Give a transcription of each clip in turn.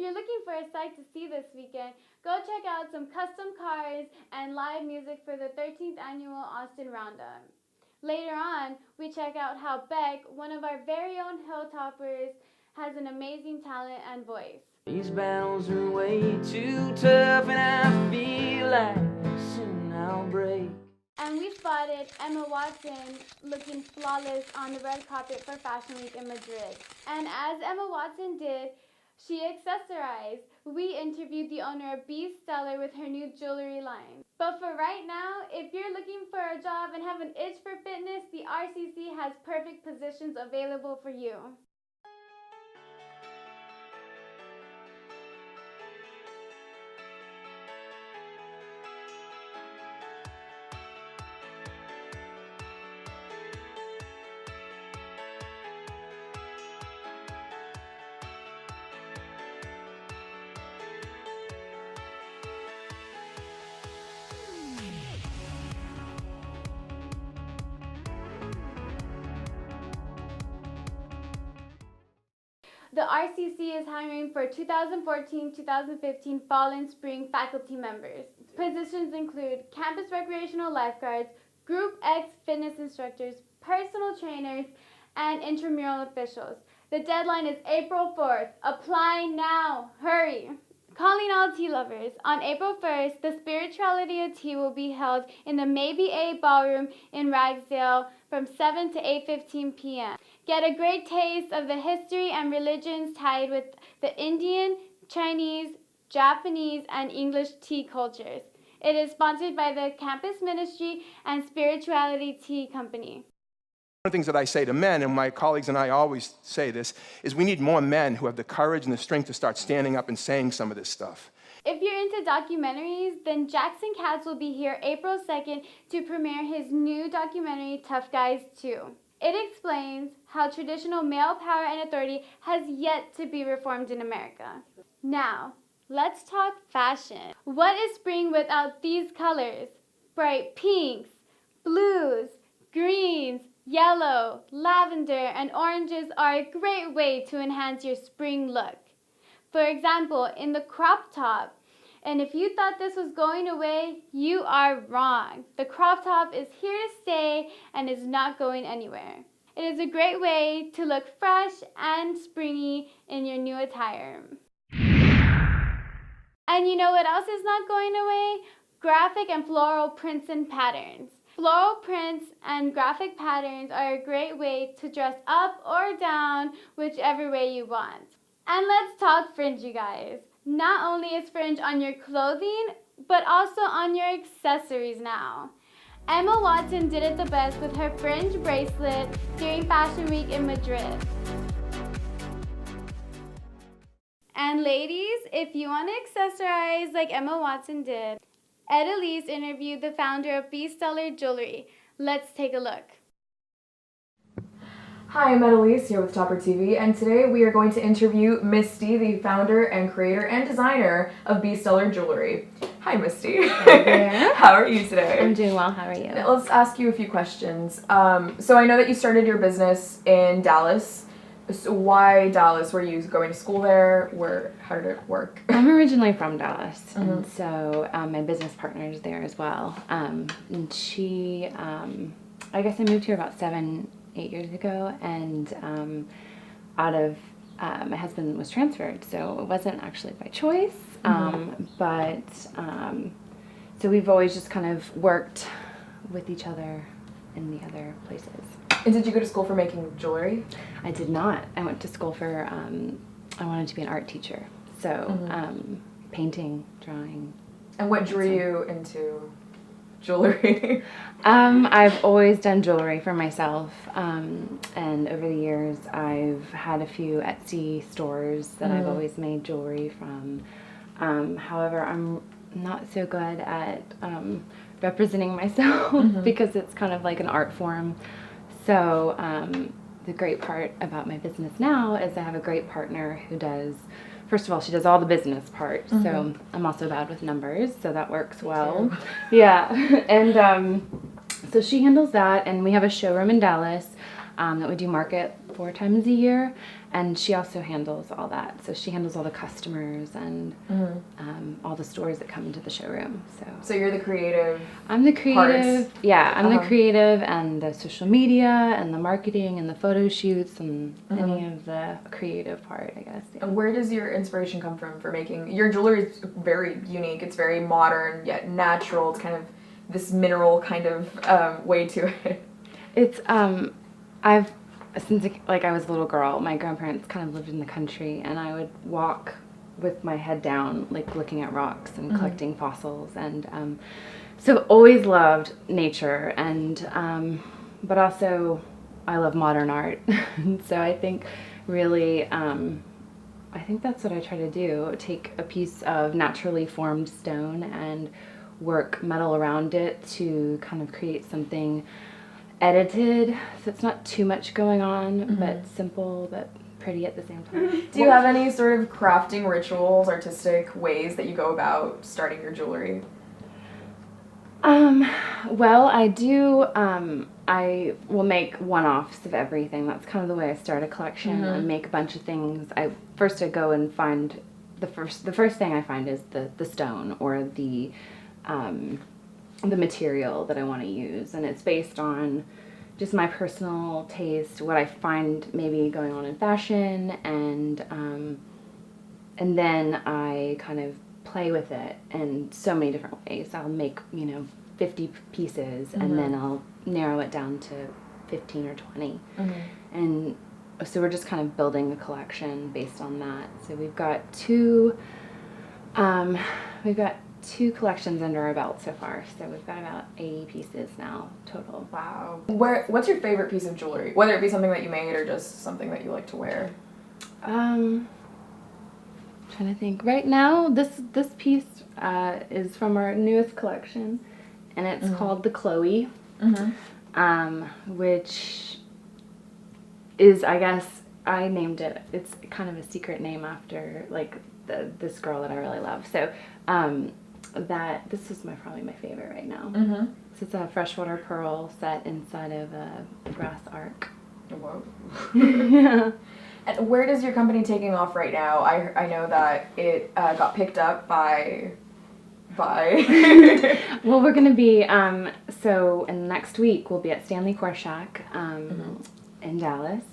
you're looking for a sight to see this weekend, go check out some custom cars and live music for the 13th annual Austin Roundup. Later on, we check out how Beck, one of our very own Hilltoppers, has an amazing talent and voice. These battles are way too tough and I feel like soon I'll break. And we spotted Emma Watson looking flawless on the red carpet for Fashion Week in Madrid. And as Emma Watson did, she accessorized. We interviewed the owner of B Stellar with her new jewelry line. But for right now, if you're looking for a job and have an itch for fitness, the RCC has perfect positions available for you. The RCC is hiring for 2014-2015 fall and spring faculty members. Positions include campus recreational lifeguards, Group X fitness instructors, personal trainers, and intramural officials. The deadline is April 4th. Apply now. Hurry! Calling all tea lovers. On April 1st, the Spirituality of Tea will be held in the Maybe A Ballroom in Ragsdale from 7 to 8:15 p.m. Get a great taste of the history and religions tied with the Indian, Chinese, Japanese, and English tea cultures. It is sponsored by the Campus Ministry and Spirituality Tea Company. One of the things that I say to men, and my colleagues and I always say this, is we need more men who have the courage and the strength to start standing up and saying some of this stuff. If you're into documentaries, then Jackson Katz will be here April 2nd to premiere his new documentary, Tough Guys 2. It explains how traditional male power and authority has yet to be reformed in America. Now, let's talk fashion. What is spring without these colors? Bright pinks, blues, greens, yellow, lavender, and oranges are a great way to enhance your spring look. For example, in the crop top. And if you thought this was going away, you are wrong. The crop top is here to stay and is not going anywhere. It is a great way to look fresh and springy in your new attire. And you know what else is not going away? Graphic and floral prints and patterns. Floral prints and graphic patterns are a great way to dress up or down, whichever way you want. And let's talk fringe, you guys. Not only is fringe on your clothing, but also on your accessories now. Emma Watson did it the best with her fringe bracelet during Fashion Week in Madrid. And ladies, if you want to accessorize like Emma Watson did, Ed Elise interviewed the founder of B Stellar Jewelry. Let's take a look. Hi, I'm Ed Elise here with Topper TV, and today we are going to interview Misty, the founder and creator and designer of B Stellar Jewelry. Hi, Misty. Hi there. How are you today? I'm doing well. How are you? Let's ask you a few questions. So I know that you started your business in Dallas. So why Dallas? Were you going to school there? How did it work? I'm originally from Dallas, and so my business partner is there as well. And she, I guess I moved here about 7-8 years ago, and my husband was transferred, so it wasn't actually by choice. So we've always just kind of worked with each other in the other places. And did you go to school for making jewelry? I did not. I went to school for, I wanted to be an art teacher. So painting, drawing. And what drew you into jewelry? I've always done jewelry for myself. And over the years, I've had a few Etsy stores that I've always made jewelry from. However, I'm not so good at representing myself because it's kind of like an art form. So the great part about my business now is I have a great partner who does, first of all, she does all the business part. So I'm also bad with numbers, so that works well. Yeah, and so she handles that, and we have a showroom in Dallas that we do market 4 times a year. And she also handles all that. So she handles all the customers and all the stores that come into the showroom. So you're the creative. I'm the creative. Yeah, I'm the Uh-huh. creative and the social media and the marketing and the photo shoots and any of the creative part, I guess. Yeah. And where does your inspiration come from for making your jewelry? Is very unique. It's very modern yet natural. It's kind of this mineral kind of way to it. It's I've since like I was a little girl, my grandparents kind of lived in the country, and I would walk with my head down, like looking at rocks and collecting fossils, and so always loved nature, and but also I love modern art. So I think really I think that's what I try to do: take a piece of naturally formed stone and work metal around it to kind of create something edited, so it's not too much going on, but simple but pretty at the same time. Do you have any sort of crafting rituals, artistic ways that you go about starting your jewelry? Well, I do, I will make one-offs of everything. That's kind of the way I start a collection. I make a bunch of things. I go and find the first thing I find is the stone or the material that I want to use, and it's based on just my personal taste, what I find maybe going on in fashion, and then I kind of play with it in so many different ways. I'll make 50 pieces, and then I'll narrow it down to 15 or 20, and so we're just kind of building a collection based on that. So we've got two collections under our belt so far, so we've got about 80 pieces now total. Wow. What's your favorite piece of jewelry? Whether it be something that you made or just something that you like to wear. Trying to think. Right now, this piece is from our newest collection, and it's called the Chloe, which is, I guess, I named it. It's kind of a secret name after like this girl that I really love. So this is probably my favorite right now. So it's a freshwater pearl set inside of a brass arc. Whoa. Yeah. And where does your company taking off right now? I know that it got picked up by. Well, we're going to be, so in next week, we'll be at Stanley Korshak in Dallas.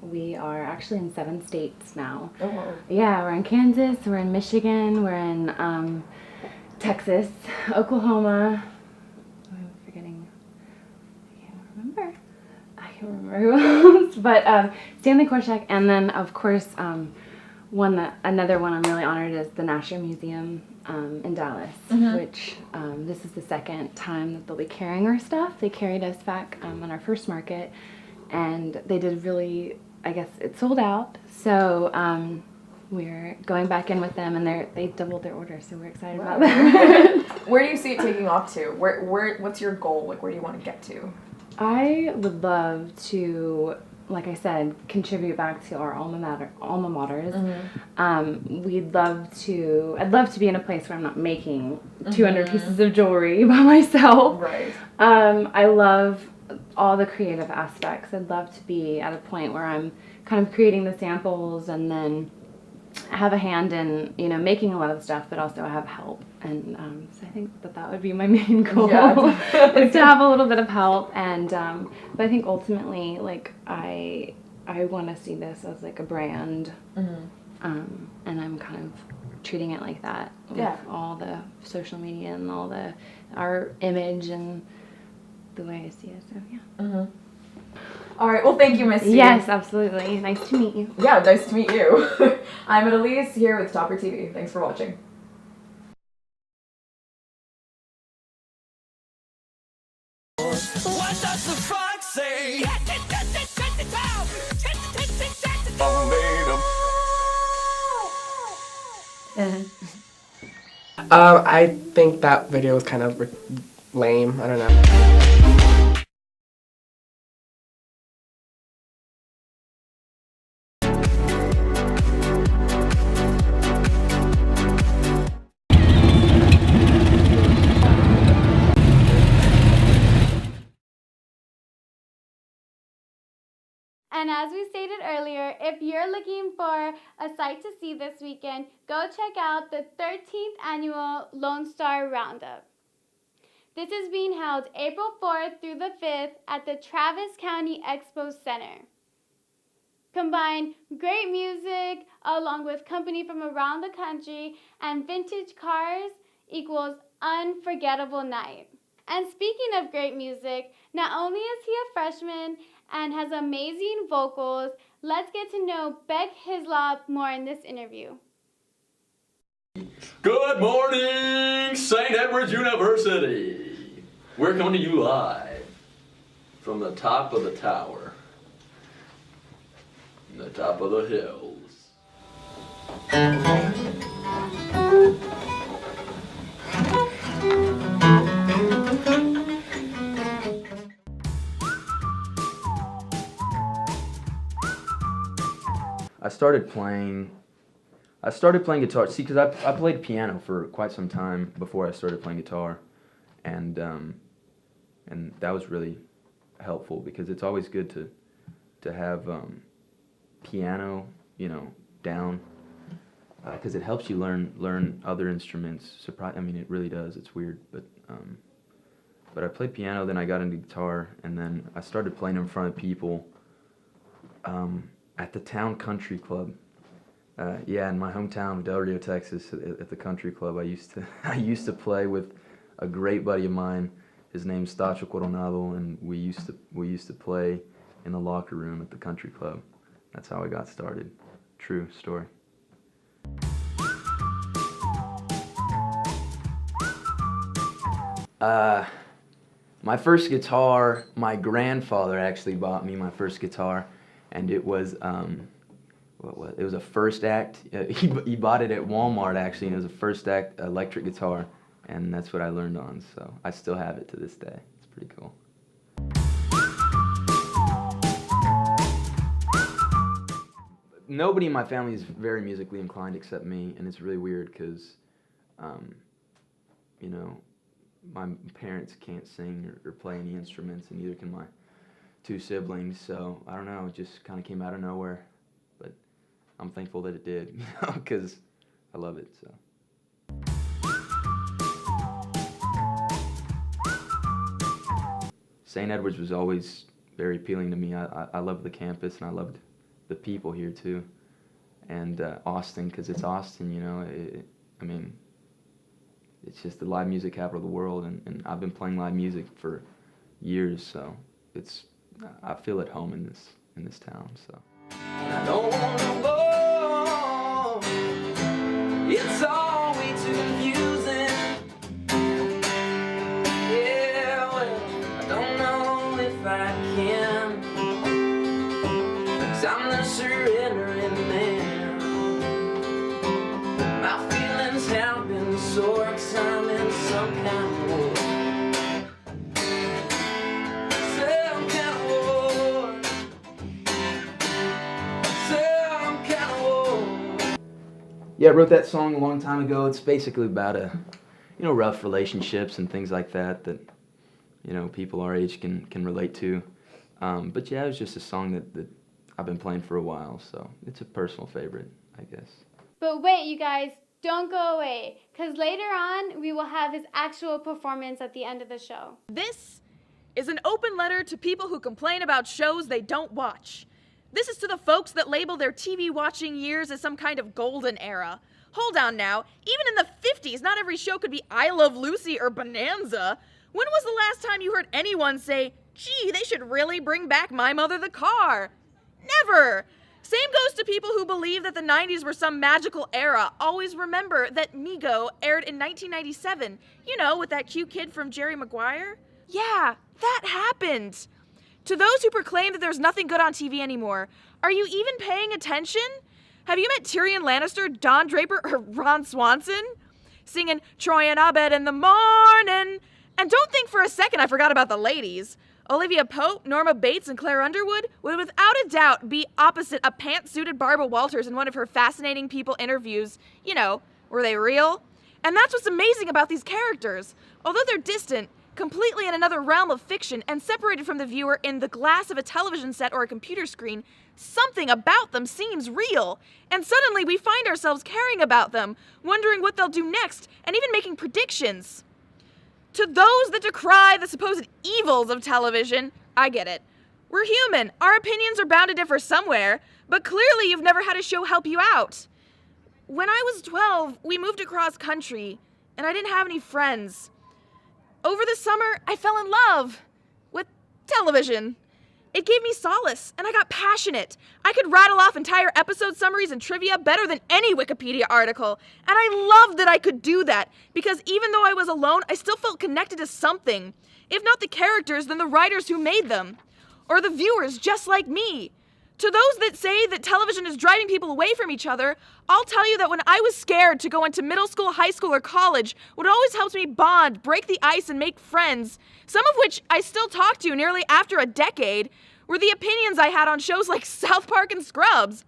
We are actually in 7 states now. Oh, wow. Yeah, we're in Kansas, we're in Michigan, we're in Texas, Oklahoma. I'm forgetting. I can't remember who else. But Stanley Korshak, and then of course another one I'm really honored is the Nasher Museum in Dallas, which this is the second time that they'll be carrying our stuff. They carried us back on our first market, and they did really, I guess it sold out. So we're going back in with them, and they doubled their order, so we're excited about that. Where do you see it taking off to? What's your goal? Like, where do you want to get to? I would love to, like I said, contribute back to our alma maters. I'd love to be in a place where I'm not making 200 pieces of jewelry by myself. Right. I love all the creative aspects. I'd love to be at a point where I'm kind of creating the samples and then have a hand in, making a lot of the stuff, but also have help. And so I think that would be my main goal, is to have a little bit of help. And but I think ultimately, like, I want to see this as like a brand, and I'm kind of treating it like that with all the social media and all our image and the way I see it. So yeah. All right. Well, thank you, Misty. Yes, absolutely. Nice to meet you. Yeah, nice to meet you. I'm Annalise here with Topper TV. Thanks for watching. What does the fox say? I think that video was kind of lame. I don't know. And as we stated earlier, if you're looking for a sight to see this weekend, go check out the 13th annual Lone Star Roundup. This is being held April 4th through the 5th at the Travis County Expo Center. Combine great music along with company from around the country and vintage cars equals unforgettable night. And speaking of great music, not only is he a freshman and has amazing vocals, let's get to know Beck Hislop more in this interview. Good morning, St. Edward's University. We're coming to you live from the top of the tower, the top of the hills. I started playing guitar. See, because I played piano for quite some time before I started playing guitar, and that was really helpful because it's always good to have piano, down, because it helps you learn other instruments. I mean, it really does. It's weird, but I played piano. Then I got into guitar, and then I started playing in front of people at the town country club. In my hometown of Del Rio, Texas, at the country club, I used to play with a great buddy of mine. His name's Tacho Coronado, and we used to play in the locker room at the country club. That's how I got started. True story. My first guitar, my grandfather actually bought me my first guitar, and it was it was a First Act. He bought it at Walmart actually, and it was a First Act electric guitar, and that's what I learned on. So I still have it to this day. It's pretty cool. Nobody in my family is very musically inclined except me, and it's really weird because, my parents can't sing or play any instruments, and neither can my two siblings. So I don't know, it just kind of came out of nowhere, but I'm thankful that it did, because I love it. So. St. Edward's was always very appealing to me. I loved the campus, and I loved the people here too, and Austin, because it's Austin, it's just the live music capital of the world, and I've been playing live music for years, so I feel at home in this town. So. I don't want to go. It's all way too confusing. Yeah, well, I don't know if I can, 'cause I'm the surrendering man. My feelings have been sore, 'cause I'm in some kind of war. Some kind of war. Some kind of war. Yeah, I wrote that song a long time ago. It's basically about rough relationships and things like that people our age can relate to. But yeah, it was just a song that I've been playing for a while, so it's a personal favorite, I guess. But wait, you guys, don't go away, because later on we will have his actual performance at the end of the show. This is an open letter to people who complain about shows they don't watch. This is to the folks that label their TV watching years as some kind of golden era. Hold on now, even in the 50s, not every show could be I Love Lucy or Bonanza. When was the last time you heard anyone say, gee, they should really bring back My Mother the Car? Never! Same goes to people who believe that the 90s were some magical era. Always remember that Mego aired in 1997. With that cute kid from Jerry Maguire? Yeah, that happened. To those who proclaim that there's nothing good on TV anymore, are you even paying attention? Have you met Tyrion Lannister, Don Draper, or Ron Swanson? Singing Troy and Abed in the morning. And don't think for a second I forgot about the ladies. Olivia Pope, Norma Bates, and Claire Underwood would without a doubt be opposite a pant-suited Barbara Walters in one of her fascinating people interviews. Were they real? And that's what's amazing about these characters. Although they're distant, completely in another realm of fiction and separated from the viewer in the glass of a television set or a computer screen, something about them seems real. And suddenly we find ourselves caring about them, wondering what they'll do next, and even making predictions. To those that decry the supposed evils of television, I get it. We're human. Our opinions are bound to differ somewhere, but clearly you've never had a show help you out. When I was 12, we moved across country, and I didn't have any friends. Over the summer, I fell in love with television. It gave me solace, and I got passionate. I could rattle off entire episode summaries and trivia better than any Wikipedia article. And I loved that I could do that, because even though I was alone, I still felt connected to something. If not the characters, then the writers who made them. Or the viewers, just like me. To those that say that television is driving people away from each other, I'll tell you that when I was scared to go into middle school, high school, or college, what always helped me bond, break the ice, and make friends, some of which I still talk to nearly after a decade, were the opinions I had on shows like South Park and Scrubs.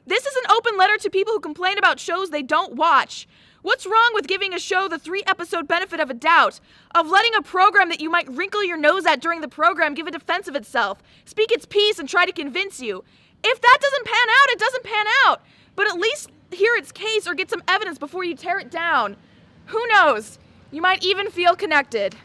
This is an open letter to people who complain about shows they don't watch. What's wrong with giving a show the 3-episode benefit of a doubt? Of letting a program that you might wrinkle your nose at during the program give a defense of itself, speak its piece, and try to convince you? If that doesn't pan out, it doesn't pan out. But at least hear its case or get some evidence before you tear it down. Who knows? You might even feel connected.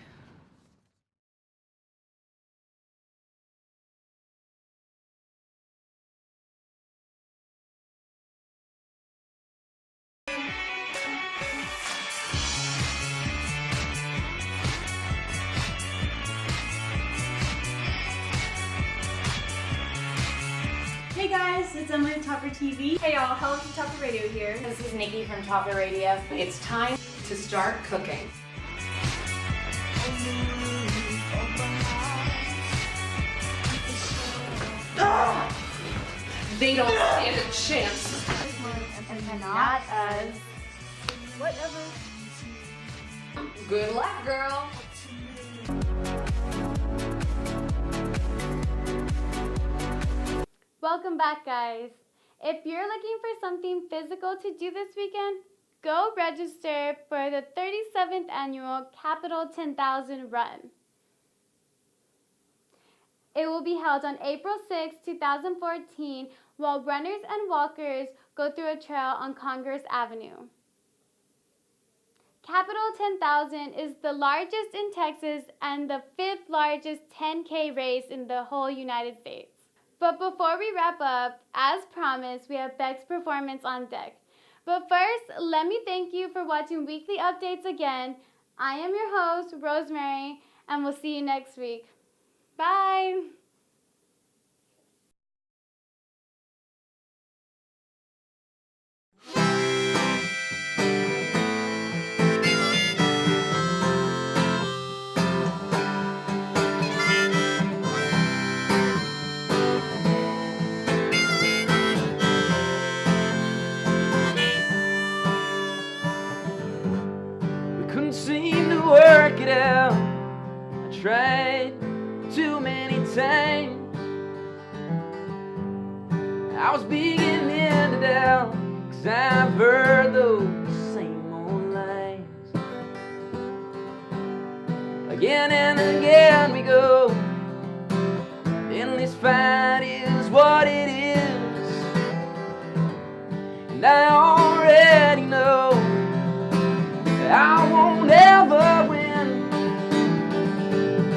Hey guys, it's Emily with Topper TV. Hey y'all, Helen from Topper Radio here. This is Nikki from Topper Radio. It's time to start cooking. They don't stand a chance. Not us. Good luck, girl. Welcome back, guys. If you're looking for something physical to do this weekend, go register for the 37th annual Capital 10,000 Run. It will be held on April 6, 2014, while runners and walkers go through a trail on Congress Avenue. Capital 10,000 is the largest in Texas and the 5th largest 10K race in the whole United States. But before we wrap up, as promised, we have Beck's performance on deck. But first, let me thank you for watching Weekly Updates again. I am your host, Rosemary, and we'll see you next week. Bye! Couldn't seem to work it out. I tried too many times. I was beginning to doubt, 'cause I've heard those same old lines. Again and again we go. Endless fight is what it is. And I already know I won't ever win,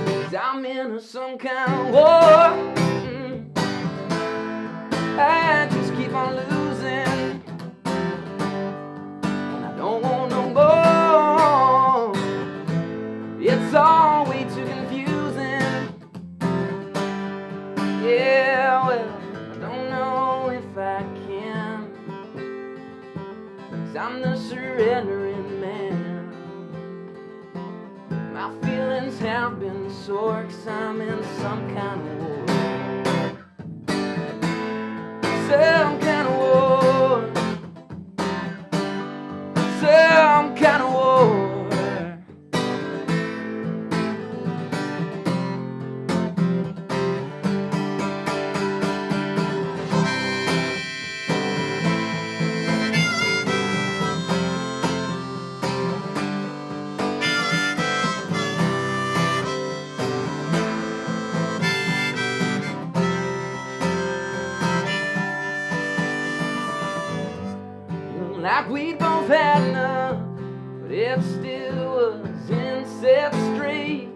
'cause I'm in some kind of war. I just keep on losing, and I don't want no more. It's all way too confusing. Yeah, well, I don't know if I can, 'cause I'm the surrendering man. My feelings have been sore, 'cause I'm in some kind of war. Some kind of war. Some kind of war. bad enough, but it still was Inset Street.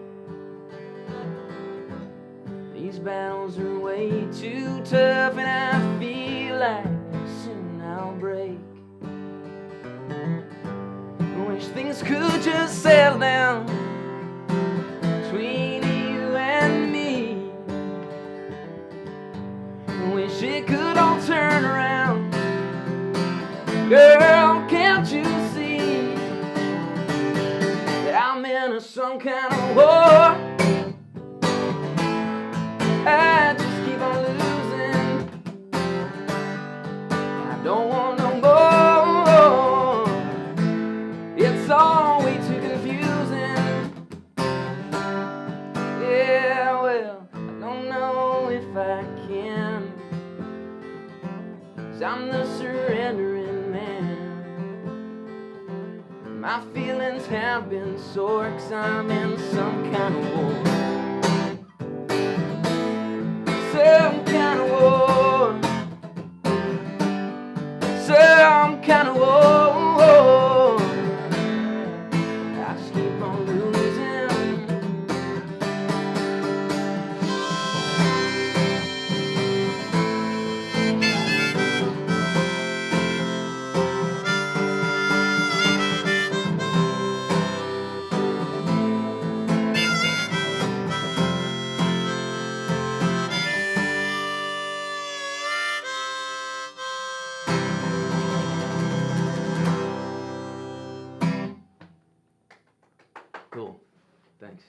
These battles are way too tough, and I feel like soon I'll break. I wish things could just settle down between you and me. I wish it could all turn around. Girl, can't you see that I'm in some kind of war? I just keep on losing. I don't want no more. It's all way too confusing. Yeah, well, I don't know if I can, 'cause I'm the surrendering man. My feelings have been sore, 'cause I'm in some kind of war. Some kind of war. Some kind of war. I just keep on losing. Cool. Thanks.